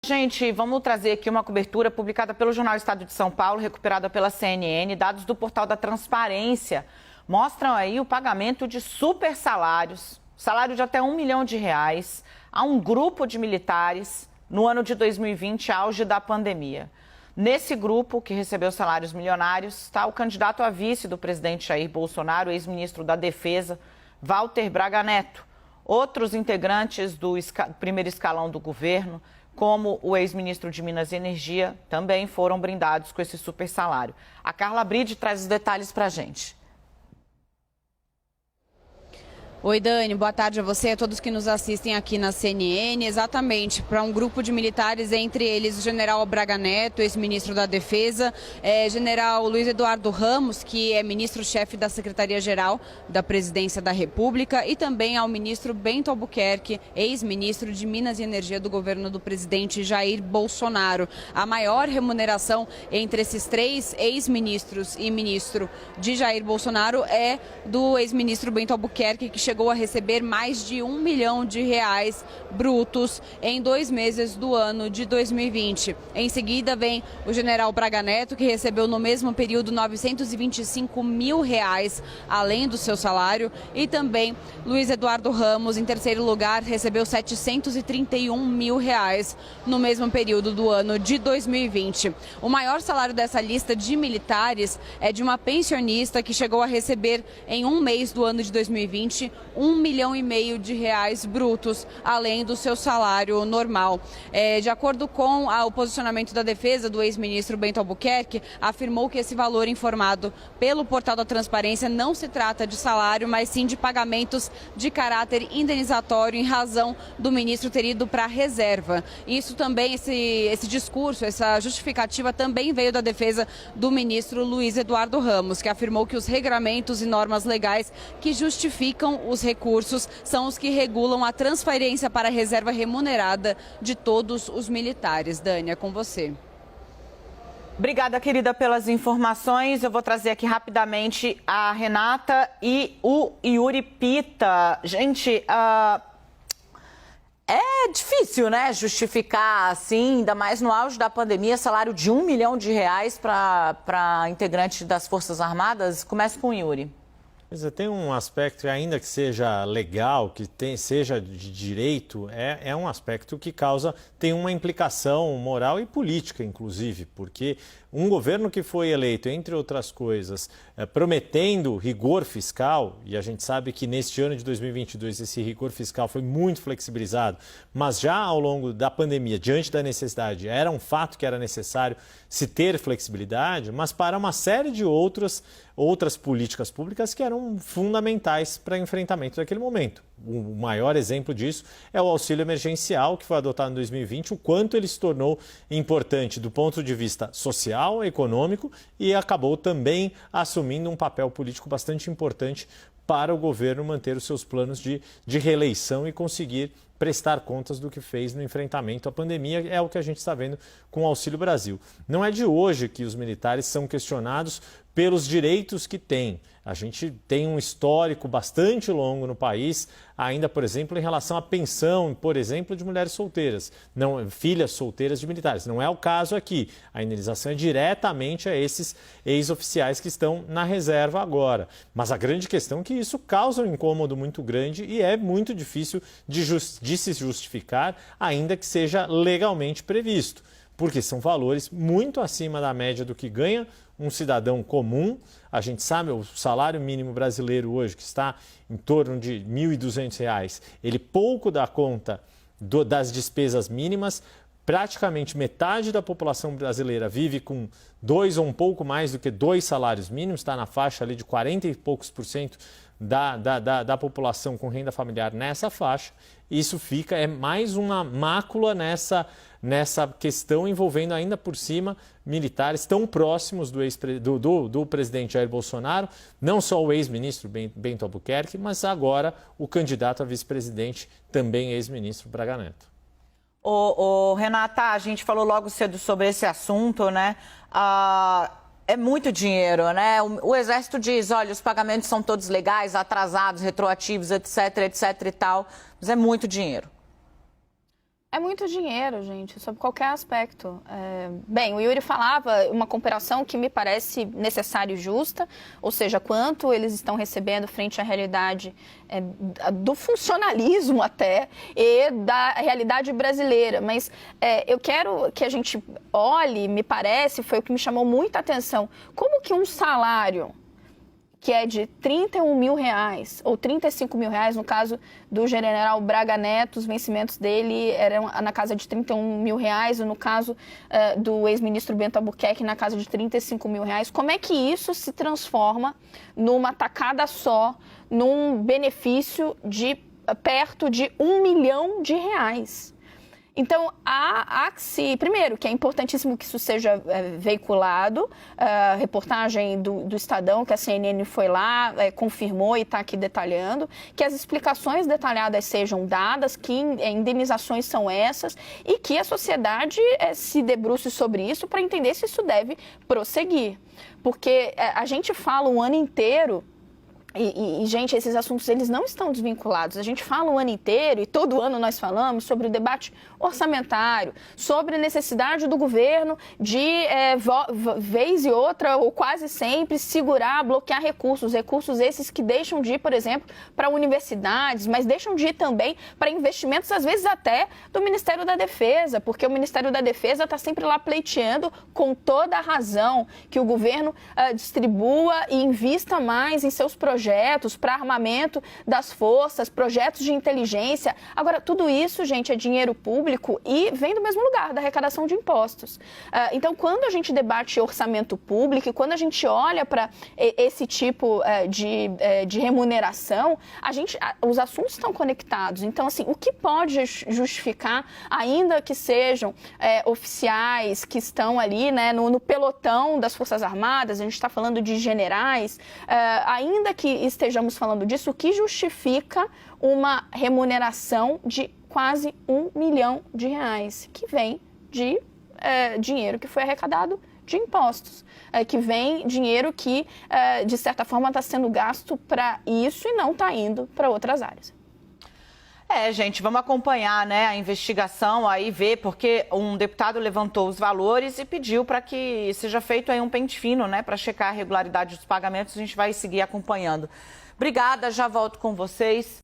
Gente, vamos trazer aqui uma cobertura publicada pelo Jornal Estado de São Paulo, recuperada pela CNN. Dados do portal da Transparência mostram aí o pagamento de super salários, salário de até R$1 milhão, a um grupo de militares no ano de 2020, auge da pandemia. Nesse grupo, que recebeu salários milionários, está o candidato a vice do presidente Jair Bolsonaro, ex-ministro da Defesa, Walter Braga Neto. Outros integrantes do primeiro escalão do governo, como o ex-ministro de Minas e Energia, também foram brindados com esse super salário. A Carla Bride traz os detalhes para a gente. Oi, Dani, boa tarde a você e a todos que nos assistem aqui na CNN. Exatamente, para um grupo de militares, entre eles o general Braga Neto, ex-ministro da Defesa, general Luiz Eduardo Ramos, que é ministro-chefe da Secretaria-Geral da Presidência da República, e também ao ministro Bento Albuquerque, ex-ministro de Minas e Energia do governo do presidente Jair Bolsonaro. A maior remuneração entre esses três ex-ministros e ministro de Jair Bolsonaro é do ex-ministro Bento Albuquerque, que chegou a receber mais de R$1 milhão brutos em 2 meses do ano de 2020. Em seguida vem o general Braga Neto, que recebeu no mesmo período R$925 mil, além do seu salário, e também Luiz Eduardo Ramos, em terceiro lugar, recebeu R$731 mil no mesmo período do ano de 2020. O maior salário dessa lista de militares é de uma pensionista que chegou a receber em 1 mês do ano de 2020 R$1,5 milhão brutos, além do seu salário normal. De acordo com o posicionamento da defesa do ex-ministro Bento Albuquerque, afirmou que esse valor informado pelo portal da Transparência não se trata de salário, mas sim de pagamentos de caráter indenizatório em razão do ministro ter ido para a reserva. Isso também, esse discurso, essa justificativa também veio da defesa do ministro Luiz Eduardo Ramos, que afirmou que os regramentos e normas legais que justificam os recursos são os que regulam a transferência para a reserva remunerada de todos os militares. Dani, é com você. Obrigada, querida, pelas informações. Eu vou trazer aqui rapidamente a Renata e o Yuri Pita. Gente, é difícil, né, justificar assim, ainda mais no auge da pandemia, salário de R$1 milhão para integrante das Forças Armadas. Começa com o Yuri. Tem um aspecto, ainda que seja legal, que seja de direito, é um aspecto que tem uma implicação moral e política, inclusive, porque um governo que foi eleito, entre outras coisas, prometendo rigor fiscal, e a gente sabe que neste ano de 2022 esse rigor fiscal foi muito flexibilizado, mas já ao longo da pandemia, diante da necessidade, era um fato que era necessário se ter flexibilidade, mas para uma série de outras políticas públicas que eram fundamentais para o enfrentamento daquele momento. O maior exemplo disso é o auxílio emergencial, que foi adotado em 2020, o quanto ele se tornou importante do ponto de vista social, econômico, e acabou também assumindo um papel político bastante importante para o governo manter os seus planos de reeleição e conseguir prestar contas do que fez no enfrentamento à pandemia. É o que a gente está vendo com o Auxílio Brasil. Não é de hoje que os militares são questionados pelos direitos que têm. A gente tem um histórico bastante longo no país, ainda, por exemplo, em relação à pensão, por exemplo, de mulheres solteiras, filhas solteiras de militares. Não é o caso aqui. A indenização é diretamente a esses ex-oficiais que estão na reserva agora. Mas a grande questão é que isso causa um incômodo muito grande e é muito difícil de se justificar, ainda que seja legalmente previsto, porque são valores muito acima da média do que ganha um cidadão comum. A gente sabe, o salário mínimo brasileiro hoje, que está em torno de R$ 1.200, ele pouco dá conta das despesas mínimas. Praticamente metade da população brasileira vive com 2 ou um pouco mais do que 2 salários mínimos, está na faixa ali de 40 e poucos % da população com renda familiar nessa faixa. Isso é mais uma mácula nessa questão, envolvendo ainda por cima militares tão próximos do presidente Jair Bolsonaro, não só o ex-ministro Bento Albuquerque, mas agora o candidato a vice-presidente, também ex-ministro Braga Neto. Renata, a gente falou logo cedo sobre esse assunto, né? É muito dinheiro, né? O Exército diz, olha, os pagamentos são todos legais, atrasados, retroativos, etc e tal, mas é muito dinheiro. É muito dinheiro, gente, sob qualquer aspecto. Bem, o Yuri falava uma comparação que me parece necessária e justa, ou seja, quanto eles estão recebendo frente à realidade do funcionalismo até e da realidade brasileira. Mas eu quero que a gente olhe, me parece, foi o que me chamou muita atenção, como que um salário que é de R$31 mil ou R$35 mil, no caso do general Braga Neto, os vencimentos dele eram na casa de R$31 mil, e no caso do ex-ministro Bento Albuquerque, na casa de R$35 mil. Como é que isso se transforma numa tacada só, num benefício de perto de R$1 milhão? Então, primeiro, que é importantíssimo que isso seja veiculado, a reportagem do Estadão, que a CNN foi lá, confirmou e está aqui detalhando, que as explicações detalhadas sejam dadas, que indenizações são essas e que a sociedade se debruce sobre isso para entender se isso deve prosseguir. Porque a gente fala o ano inteiro. Gente, esses assuntos eles não estão desvinculados. A gente fala o ano inteiro e todo ano nós falamos sobre o debate orçamentário, sobre a necessidade do governo de, vez e outra, ou quase sempre, segurar, bloquear recursos esses que deixam de ir, por exemplo, para universidades, mas deixam de ir também para investimentos, às vezes até do Ministério da Defesa, porque o Ministério da Defesa está sempre lá pleiteando, com toda a razão, que o governo distribua e invista mais em seus projetos para armamento das forças, projetos de inteligência. Agora, tudo isso, gente, é dinheiro público e vem do mesmo lugar, da arrecadação de impostos. Então, quando a gente debate orçamento público e quando a gente olha para esse tipo de remuneração, os assuntos estão conectados. Então, assim, o que pode justificar, ainda que sejam oficiais que estão ali, né, no pelotão das Forças Armadas, a gente está falando de generais, ainda que estejamos falando disso, o que justifica uma remuneração de quase R$1 milhão, que vem de dinheiro que foi arrecadado de impostos, que vem dinheiro que, de certa forma, está sendo gasto para isso e não está indo para outras áreas. Gente, vamos acompanhar, né, a investigação aí, ver, porque um deputado levantou os valores e pediu para que seja feito aí um pente fino, né, para checar a regularidade dos pagamentos. A gente vai seguir acompanhando. Obrigada, já volto com vocês.